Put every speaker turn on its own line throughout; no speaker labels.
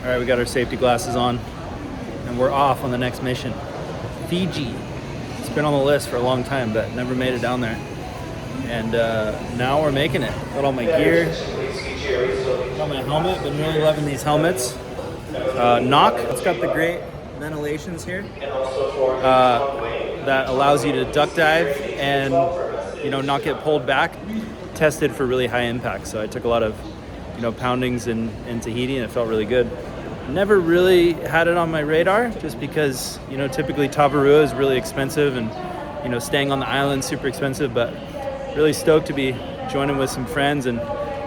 All right, we got our safety glasses on and we're off on the next mission. Fiji. It's been on the list for a long time, but never made it down there. And now we're making it. Got all my gear, got my helmet. Been really loving these helmets. Knock, it's got the great ventilations here that allows you to duck dive and not get pulled back. Tested for really high impact, so I took a lot of poundings in Tahiti and it felt really good. Never really had it on my radar just because typically Tavarua is really expensive and staying on the island super expensive, but really stoked to be joining with some friends and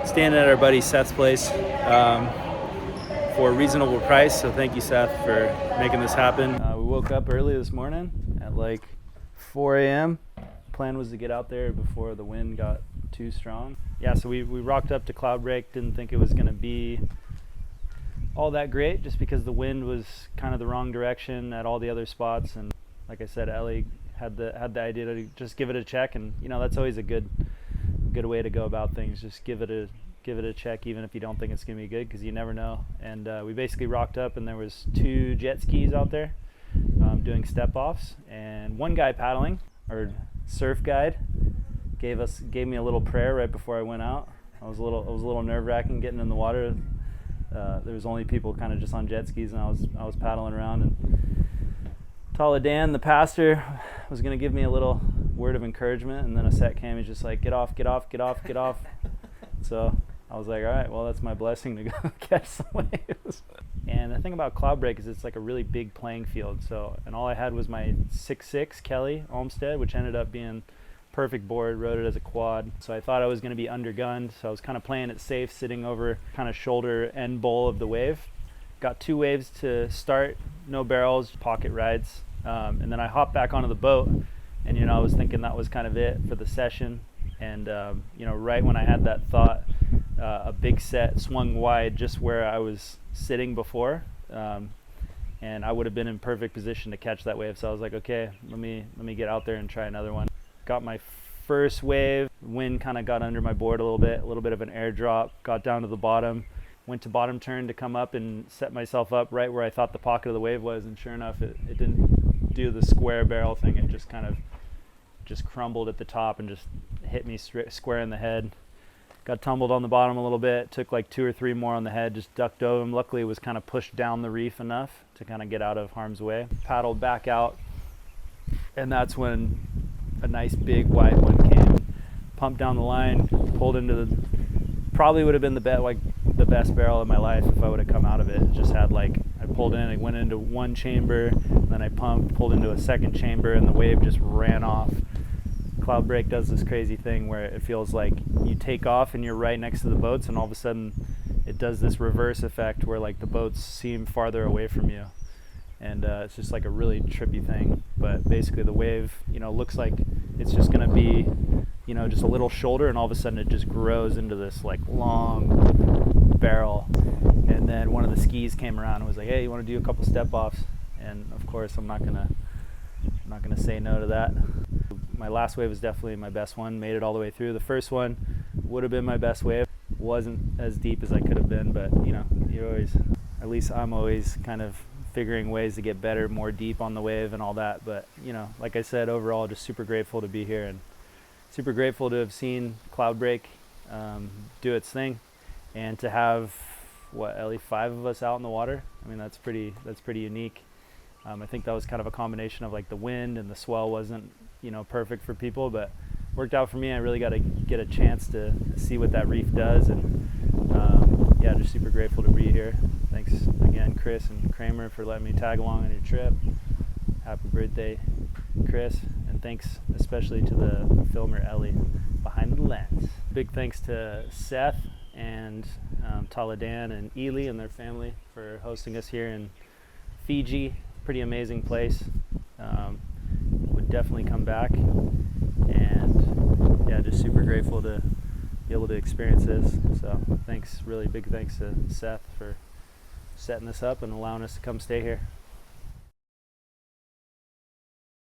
staying at our buddy Seth's place for a reasonable price. So thank you, Seth, for making this happen. We woke up early this morning at like 4 a.m. Plan was to get out there before the wind got too strong. Yeah, so we rocked up to Cloudbreak. Didn't think it was going to be all that great just because the wind was kind of the wrong direction at all the other spots. And like I said, Ellie had the idea to just give it a check, and that's always a good way to go about things. Just give it a check even if you don't think it's going to be good, because you never know. And we basically rocked up and there was 2 jet skis out there doing step offs, and one guy paddling, or surf guide, gave me a little prayer right before I went out. It was a little nerve-wracking getting in the water. There was only people kind of just on jet skis, and I was paddling around. And Dan, the pastor, was going to give me a little word of encouragement, and then a set came. He's just like, get off. So I was like, all right, well, that's my blessing to go catch some waves. And the thing about Cloudbreak is it's like a really big playing field. And all I had was my 6'6" Kelly Olmsted, which ended up being perfect board. Rode it as a quad. So I thought I was going to be undergunned. So I was kind of playing it safe, sitting over kind of shoulder end bowl of the wave. Got 2 waves to start, no barrels, pocket rides. And then I hopped back onto the boat, and I was thinking that was kind of it for the session. And right when I had that thought, a big set swung wide just where I was sitting before, and I would have been in perfect position to catch that wave. So I was like, okay, let me get out there and try another one. Got my first wave. Wind kind of got under my board a little bit of an airdrop. Got down to the bottom. Went to bottom turn to come up and set myself up right where I thought the pocket of the wave was, and sure enough, it didn't do the square barrel thing. It just kind of crumbled at the top and just hit me square in the head. Got tumbled on the bottom a little bit, took like 2 or 3 more on the head, just ducked over them. Luckily it was kind of pushed down the reef enough to kind of get out of harm's way. Paddled back out, and that's when a nice big wide one came. Pumped down the line, pulled into probably would have been the best barrel of my life if I would have come out of it. It just had I pulled in, I went into one chamber, then I pulled into a second chamber, and the wave just ran off. Cloudbreak does this crazy thing where it feels like you take off and you're right next to the boats, and all of a sudden it does this reverse effect where the boats seem farther away from you, and it's just like a really trippy thing. But basically the wave looks like it's just gonna be just a little shoulder, and all of a sudden it just grows into this long barrel. And then one of the skis came around and was like, hey, you want to do a couple step offs? And of course I'm not gonna say no to that. My last wave was definitely my best one. Made it all the way through. The first one would have been my best wave. Wasn't as deep as I could have been, but I'm always kind of figuring ways to get better, more deep on the wave and all that. But like I said, overall just super grateful to be here, and super grateful to have seen Cloudbreak do its thing, and to have Ellie, 5 of us out in the water. I mean, that's pretty unique. I think that was kind of a combination of the wind, and the swell wasn't perfect for people, but worked out for me. I really got to get a chance to see what that reef does, and just super grateful to be here. Thanks again, Chris and Kramer, for letting me tag along on your trip. Happy birthday, Chris, and thanks especially to the filmer Ellie behind the lens. Big thanks to Seth and Taladan and Ely and their family for hosting us here in Fiji. Pretty amazing place. Would definitely come back, and just super grateful to be able to experience this. So really big thanks to Seth for setting this up and allowing us to come stay here.